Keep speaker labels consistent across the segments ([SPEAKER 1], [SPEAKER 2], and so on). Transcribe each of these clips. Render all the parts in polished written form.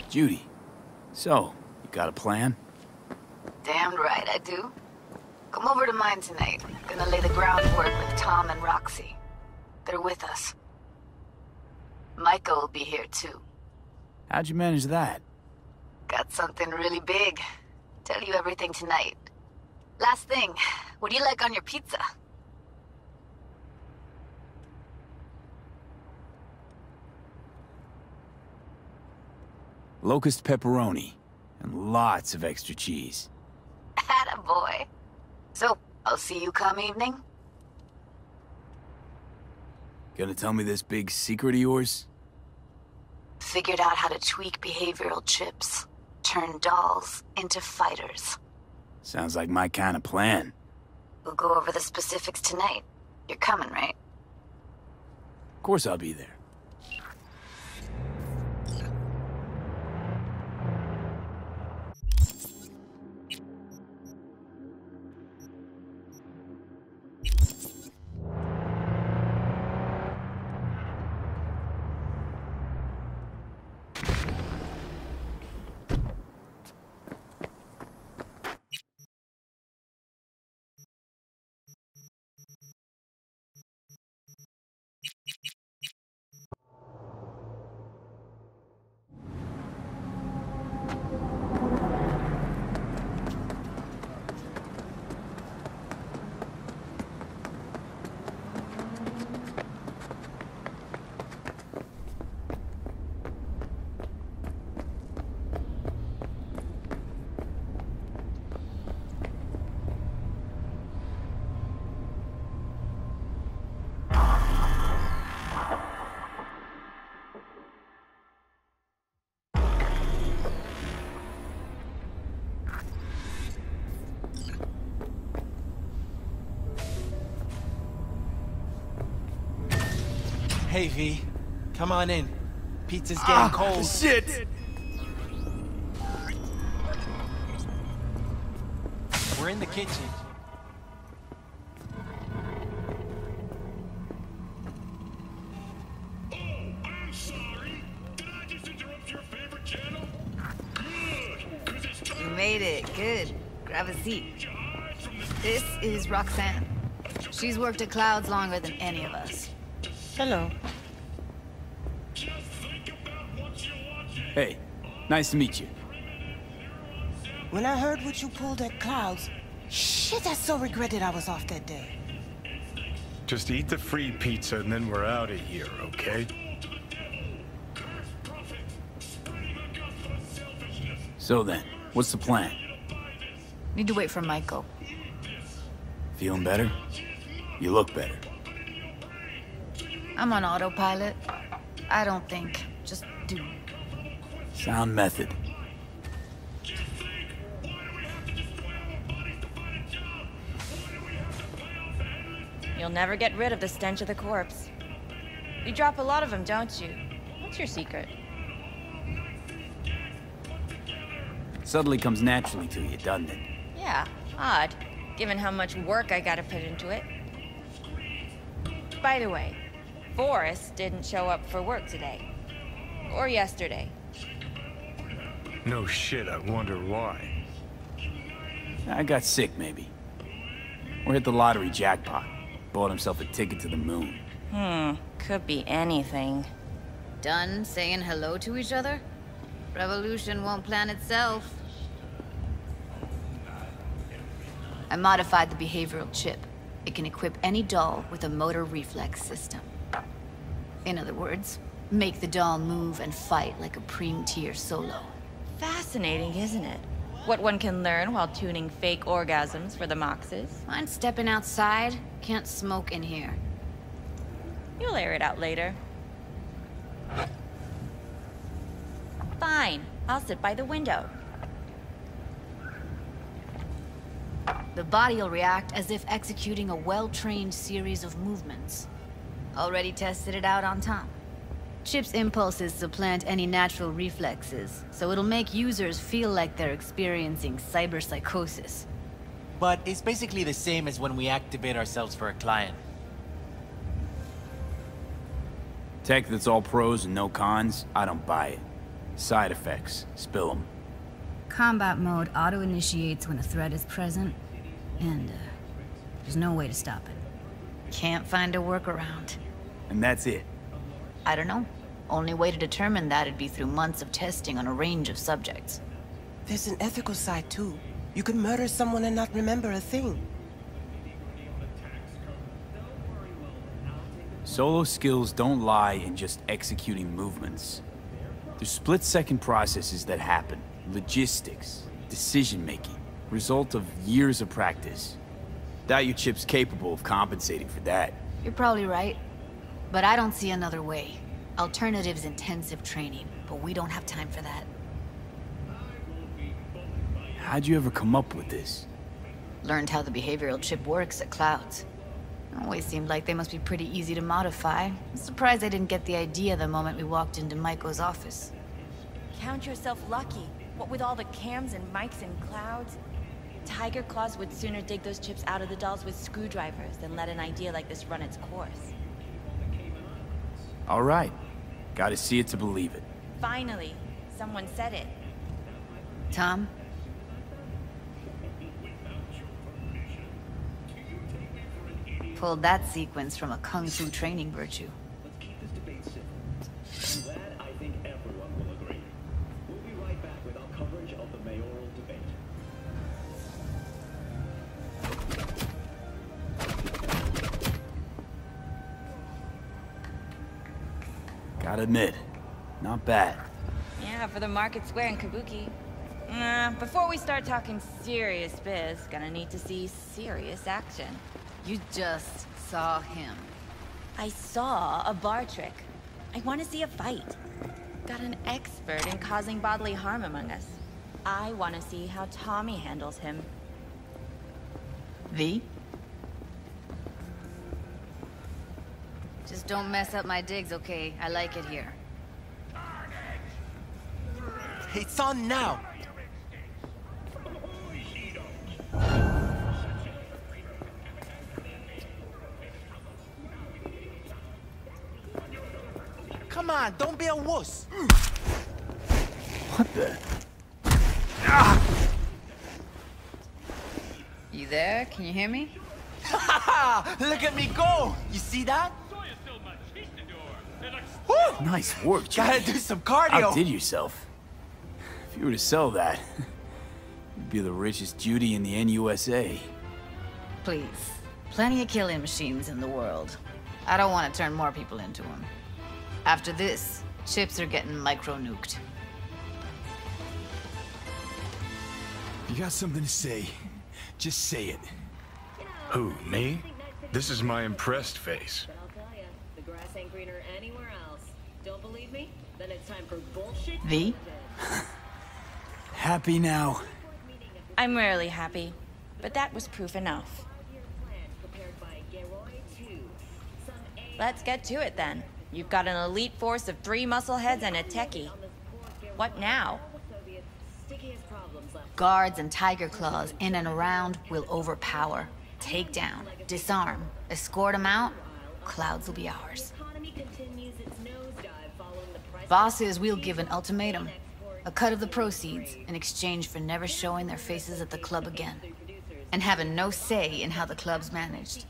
[SPEAKER 1] Judy, so, you got a plan?
[SPEAKER 2] Damn right I do. Come over to mine tonight. Gonna lay the groundwork with Tom and Roxy. They're with us. Micah will be here too.
[SPEAKER 1] How'd you manage that?
[SPEAKER 2] Got something really big. Tell you everything tonight. Last thing, what do you like on your pizza?
[SPEAKER 1] Locust pepperoni, and lots of extra cheese.
[SPEAKER 2] Attaboy. So, I'll see you come evening?
[SPEAKER 1] Gonna tell me this big secret of yours?
[SPEAKER 2] Figured out how to tweak behavioral chips. Turn dolls into fighters.
[SPEAKER 1] Sounds like my kind of plan.
[SPEAKER 2] We'll go over the specifics tonight. You're coming, right?
[SPEAKER 1] Of course I'll be there.
[SPEAKER 3] Hey, V. Come on in. Pizza's getting cold.
[SPEAKER 1] Shit!
[SPEAKER 3] We're in the kitchen.
[SPEAKER 4] Oh, I'm sorry. Did I just interrupt your favorite channel? Good, 'cause it's time.
[SPEAKER 2] You made it. Good. Grab a seat. This is Roxanne. She's worked at Clouds longer than any of us.
[SPEAKER 5] Hello.
[SPEAKER 4] Just think about what you're watching.
[SPEAKER 1] Hey, nice to meet you.
[SPEAKER 5] When I heard what you pulled at Clouds, shit, I so regretted I was off that day.
[SPEAKER 6] Just eat the free pizza and then we're out of here, okay?
[SPEAKER 1] So then, what's the plan?
[SPEAKER 2] Need to wait for Michael.
[SPEAKER 1] Feeling better? You look better.
[SPEAKER 2] I'm on autopilot. I don't think. Just do.
[SPEAKER 1] Sound method.
[SPEAKER 7] You'll never get rid of the stench of the corpse. You drop a lot of them, don't you? What's your secret?
[SPEAKER 1] Suddenly comes naturally to you, doesn't it?
[SPEAKER 7] Yeah, odd, given how much work I gotta put into it. By the way, Forrest didn't show up for work today. Or yesterday.
[SPEAKER 6] No shit, I wonder why.
[SPEAKER 1] I got sick, maybe. Or hit the lottery jackpot. Bought himself a ticket to the moon.
[SPEAKER 7] Could be anything.
[SPEAKER 2] Done saying hello to each other? Revolution won't plan itself. I modified the behavioral chip. It can equip any doll with a motor reflex system. In other words, make the doll move and fight like a Preem-tier solo.
[SPEAKER 7] Fascinating, isn't it? What one can learn while tuning fake orgasms for the Moxes.
[SPEAKER 2] Mind stepping outside? Can't smoke in here.
[SPEAKER 7] You'll air it out later. Fine, I'll sit by the window.
[SPEAKER 2] The body will react as if executing a well-trained series of movements. Already tested it out on Tom. Chip's impulses supplant any natural reflexes, so it'll make users feel like they're experiencing cyberpsychosis.
[SPEAKER 3] But it's basically the same as when we activate ourselves for a client.
[SPEAKER 1] Tech that's all pros and no cons, I don't buy it. Side effects, spill them.
[SPEAKER 2] Combat mode auto-initiates when a threat is present, and there's no way to stop it. Can't find a workaround.
[SPEAKER 1] And that's it.
[SPEAKER 2] I don't know. Only way to determine that would be through months of testing on a range of subjects.
[SPEAKER 5] There's an ethical side, too. You could murder someone and not remember a thing.
[SPEAKER 1] Solo skills don't lie in just executing movements. There's split-second processes that happen. Logistics, decision-making, result of years of practice. Doubt your chip's capable of compensating for that.
[SPEAKER 2] You're probably right. But I don't see another way. Alternative's intensive training, but we don't have time for that.
[SPEAKER 1] How'd you ever come up with this?
[SPEAKER 2] Learned how the behavioral chip works at Clouds. Always seemed like they must be pretty easy to modify. I'm surprised I didn't get the idea the moment we walked into Maiko's office.
[SPEAKER 7] Count yourself lucky. What with all the cams and mics and Clouds? Tiger Claws would sooner dig those chips out of the dolls with screwdrivers than let an idea like this run its course.
[SPEAKER 1] All right. Gotta see it to believe it.
[SPEAKER 7] Finally, someone said it.
[SPEAKER 2] Tom? Pulled that sequence from a kung fu training virtue.
[SPEAKER 8] Let's keep this debate simple. And that, I think everyone will agree. We'll be right back with our coverage of the mayoral debate.
[SPEAKER 1] Gotta admit, not bad.
[SPEAKER 7] Yeah, for the market square in Kabuki. Before we start talking serious biz, gonna need to see serious action.
[SPEAKER 2] You just saw him.
[SPEAKER 7] I saw a bar trick. I want to see a fight. Got an expert in causing bodily harm among us. I want to see how Tommy handles him.
[SPEAKER 2] V? Just don't mess up my digs, okay? I like it here.
[SPEAKER 3] It's on now. Come on, don't be a wuss.
[SPEAKER 1] What the?
[SPEAKER 2] You there? Can you hear me?
[SPEAKER 3] Look at me go. You see that?
[SPEAKER 1] Woo! Nice work, Jimmy.
[SPEAKER 3] Gotta do some cardio.
[SPEAKER 1] Outdid yourself. If you were to sell that, you'd be the richest Judy in the NUSA.
[SPEAKER 2] Please. Plenty of killing machines in the world. I don't want to turn more people into them. After this, chips are getting micro-nuked.
[SPEAKER 1] You got something to say, just say it.
[SPEAKER 6] Who, me? This is my impressed face.
[SPEAKER 9] But I'll tell ya, the grass ain't greener anywhere else. Don't believe me? Then it's time for bullshit.
[SPEAKER 2] V?
[SPEAKER 1] Happy now?
[SPEAKER 7] I'm rarely happy, but that was proof enough. Let's get to it then. You've got an elite force of 3 muscleheads and a techie. What now?
[SPEAKER 2] Guards and tiger claws in and around will overpower. Take down, disarm, escort them out. Clouds will be ours. Bosses, we'll give an ultimatum. A cut of the proceeds in exchange for never showing their faces at the club again. And having no say in how the club's managed.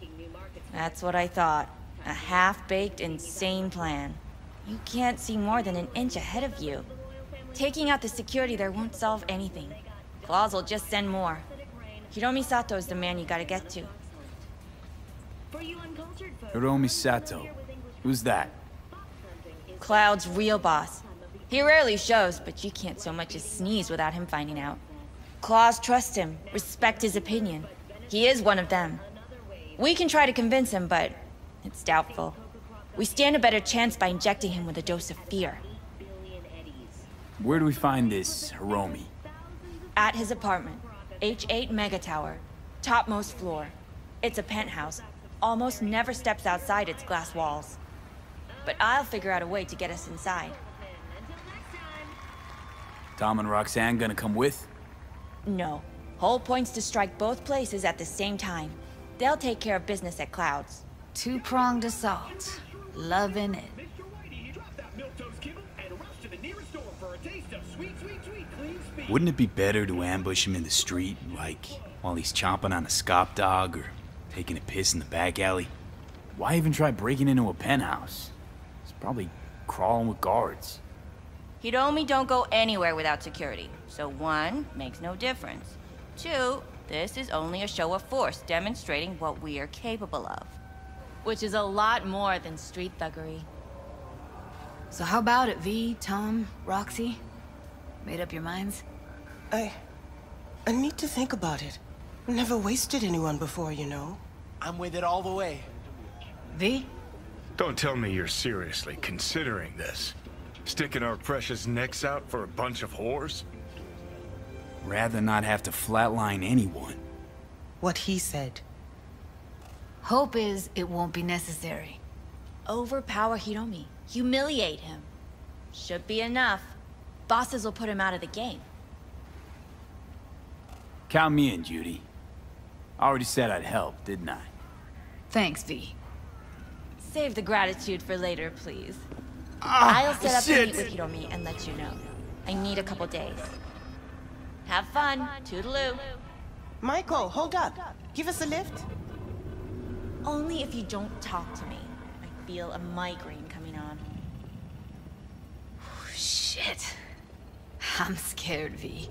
[SPEAKER 7] That's what I thought. A half-baked, insane plan. You can't see more than an inch ahead of you. Taking out the security there won't solve anything. Claws will just send more. Hiromi Sato's the man you gotta get to.
[SPEAKER 1] Hiromi Sato. Who's that?
[SPEAKER 7] Cloud's real boss. He rarely shows, but you can't so much as sneeze without him finding out. Claws trust him, respect his opinion. He is one of them. We can try to convince him, but it's doubtful. We stand a better chance by injecting him with a dose of fear.
[SPEAKER 1] Where do we find this Hiromi?
[SPEAKER 7] At his apartment, H8 Mega Tower, topmost floor. It's a penthouse. Almost never steps outside its glass walls. But I'll figure out a way to get us inside.
[SPEAKER 1] Tom and Roxanne gonna come with?
[SPEAKER 7] No. Whole point's to strike both places at the same time. They'll take care of business at Clouds.
[SPEAKER 2] Two-pronged assault. Loving it.
[SPEAKER 1] Wouldn't it be better to ambush him in the street, like while he's chomping on a scop dog or taking a piss in the back alley? Why even try breaking into a penthouse? He's probably crawling with guards.
[SPEAKER 7] Hiromi don't go anywhere without security. So 1, makes no difference. 2, this is only a show of force demonstrating what we are capable of. Which is a lot more than street thuggery.
[SPEAKER 2] So how about it, V, Tom, Roxy? Made up your minds?
[SPEAKER 5] I need to think about it. Never wasted anyone before, you know.
[SPEAKER 3] I'm with it all the way.
[SPEAKER 2] V?
[SPEAKER 6] Don't tell me you're seriously considering this. Sticking our precious necks out for a bunch of whores?
[SPEAKER 1] Rather not have to flatline anyone.
[SPEAKER 5] What he said.
[SPEAKER 2] Hope is it won't be necessary.
[SPEAKER 7] Overpower Hiromi. Humiliate him. Should be enough. Bosses will put him out of the game.
[SPEAKER 1] Count me in, Judy. I already said I'd help, didn't I?
[SPEAKER 2] Thanks, V.
[SPEAKER 7] Save the gratitude for later, please. I'll set up a meet with Hiromi and let you know. I need a couple days. Have fun. Toodaloo.
[SPEAKER 5] Michael, hold up. Give us a lift.
[SPEAKER 7] Only if you don't talk to me. I feel a migraine coming on.
[SPEAKER 2] Shit. I'm scared, V.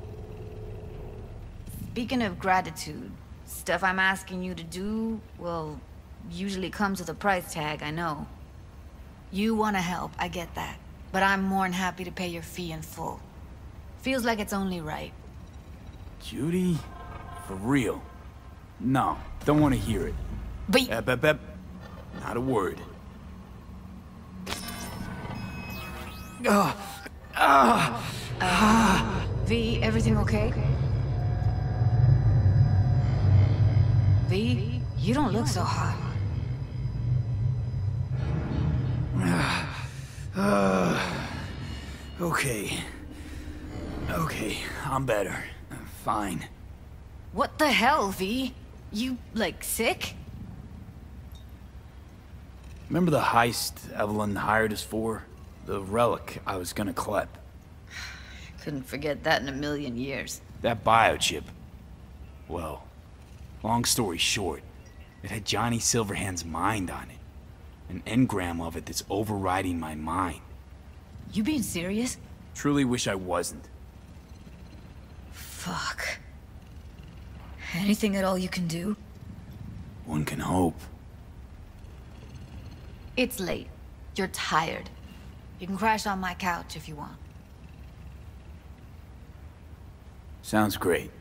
[SPEAKER 2] Speaking of gratitude, stuff I'm asking you to do, well, usually comes with a price tag, I know. You want to help, I get that. But I'm more than happy to pay your fee in full. Feels like it's only right.
[SPEAKER 1] Judy? For real? No, don't want to hear it.
[SPEAKER 2] But...
[SPEAKER 1] Not a word.
[SPEAKER 2] V, everything okay? V, you don't look so hot.
[SPEAKER 1] Okay. Okay, I'm better. Fine.
[SPEAKER 2] What the hell, V? You, like, sick?
[SPEAKER 1] Remember the heist Evelyn hired us for? The relic I was gonna collect.
[SPEAKER 2] Couldn't forget that in a million years.
[SPEAKER 1] That biochip. Well, long story short, it had Johnny Silverhand's mind on it. An engram of it that's overriding my mind.
[SPEAKER 2] You being serious?
[SPEAKER 1] Truly wish I wasn't.
[SPEAKER 2] Fuck. Anything at all you can do?
[SPEAKER 1] One can hope.
[SPEAKER 2] It's late. You're tired. You can crash on my couch if you want.
[SPEAKER 1] Sounds great.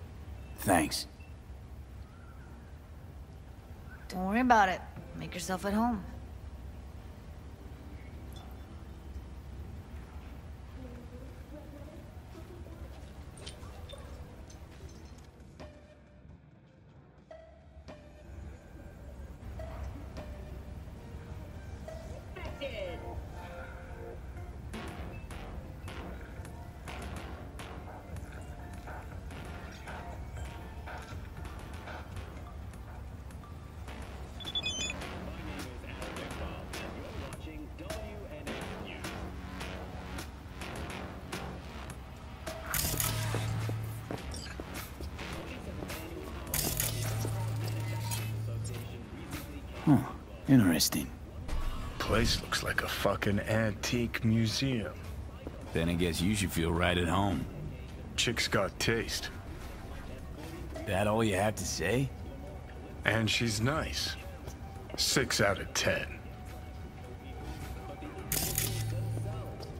[SPEAKER 1] Thanks.
[SPEAKER 2] Don't worry about it. Make yourself at home.
[SPEAKER 1] Huh. Interesting.
[SPEAKER 6] Place looks like a fucking antique museum.
[SPEAKER 1] Then I guess you should feel right at home.
[SPEAKER 6] Chick's got taste.
[SPEAKER 1] That all you have to say?
[SPEAKER 6] And she's nice. 6 out of 10.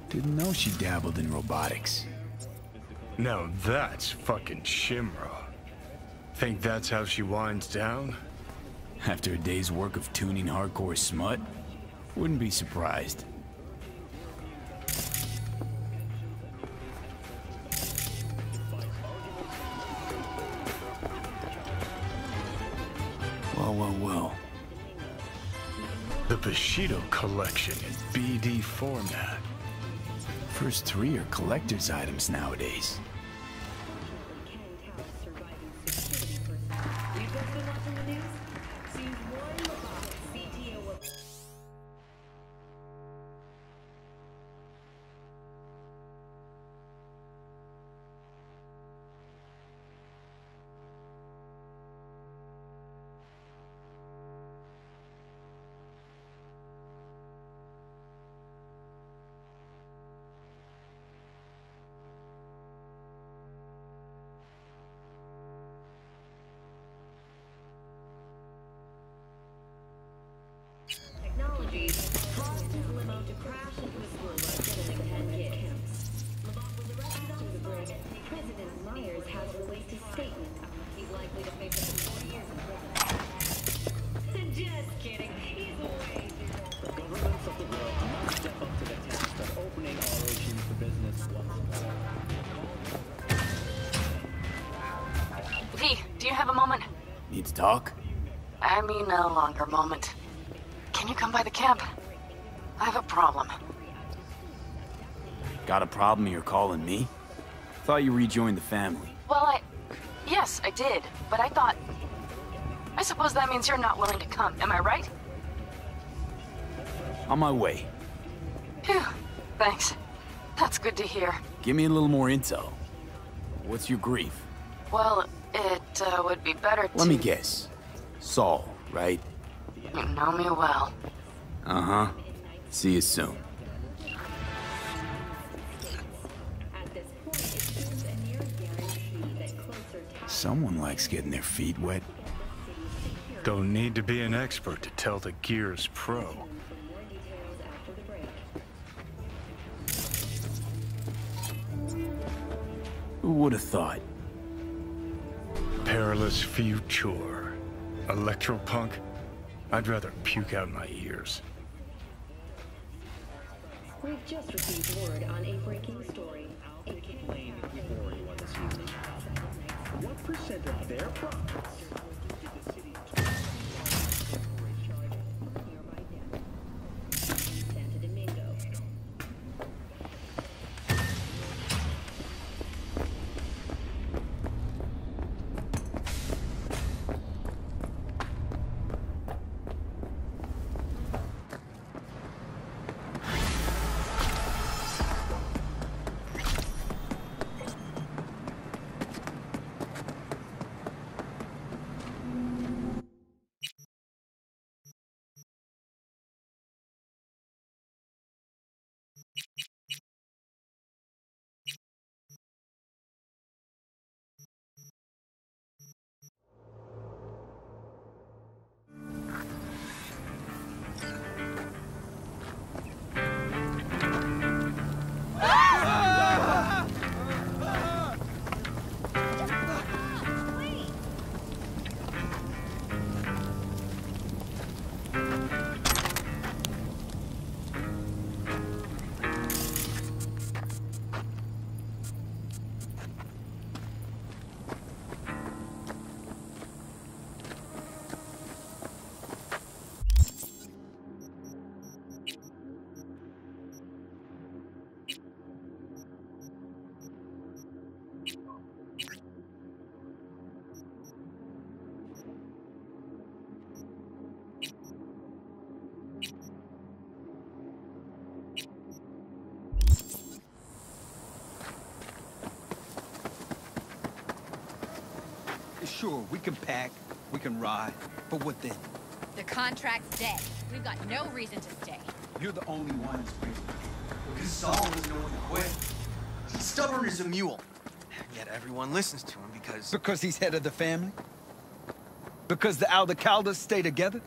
[SPEAKER 1] Didn't know she dabbled in robotics.
[SPEAKER 6] Now that's fucking Shimra. Think that's how she winds down?
[SPEAKER 1] After a day's work of tuning hardcore smut? Wouldn't be surprised. Well.
[SPEAKER 6] The Bushido collection in BD format.
[SPEAKER 1] First 3 are collector's items nowadays.
[SPEAKER 9] apologies. Caused his limo to crash into a school bus, killing 10 kids. Levant was arrested after the break. President Myers has released a statement. He's likely to face up to 4 years in prison. Just kidding. He's way too old.
[SPEAKER 8] Governments of the world must step up to the task of opening our oceans for business once more.
[SPEAKER 10] V, do you have a moment?
[SPEAKER 1] Need to talk?
[SPEAKER 10] I mean a longer moment. Can you come by the camp? I have a problem.
[SPEAKER 1] Got a problem you're calling me? Thought you rejoined the family.
[SPEAKER 10] Well, yes, I did, but I suppose that means you're not willing to come, am I right?
[SPEAKER 1] On my way.
[SPEAKER 10] Phew, thanks. That's good to hear.
[SPEAKER 1] Give me a little more intel. What's your grief?
[SPEAKER 10] Well, it would be better to...
[SPEAKER 1] Let me guess. Saul, right?
[SPEAKER 10] You know me well.
[SPEAKER 1] Uh-huh. See you soon. Someone likes getting their feet wet.
[SPEAKER 6] Don't need to be an expert to tell the Gears pro.
[SPEAKER 1] Who would have thought?
[SPEAKER 6] Perilous future. Electropunk? I'd rather puke out my ears.
[SPEAKER 9] We've just received word on a breaking story.
[SPEAKER 8] Lane before anyone this evening. What percent of their profits did the city
[SPEAKER 9] Santa Domingo.
[SPEAKER 11] Sure, we can pack, we can ride, but what then?
[SPEAKER 2] The contract's dead. We've got no reason to stay.
[SPEAKER 11] You're the only one who's waiting. Because Saul doesn't know when to quit.
[SPEAKER 3] He's stubborn as a mule. Yet everyone listens to him because...
[SPEAKER 11] Because he's head of the family? Because the Aldecaldas stay together?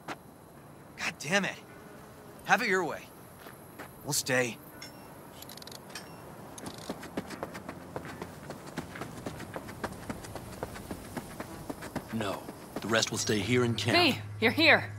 [SPEAKER 3] God damn it. Have it your way. We'll stay.
[SPEAKER 12] No. The rest will stay here in camp.
[SPEAKER 10] V, you're here.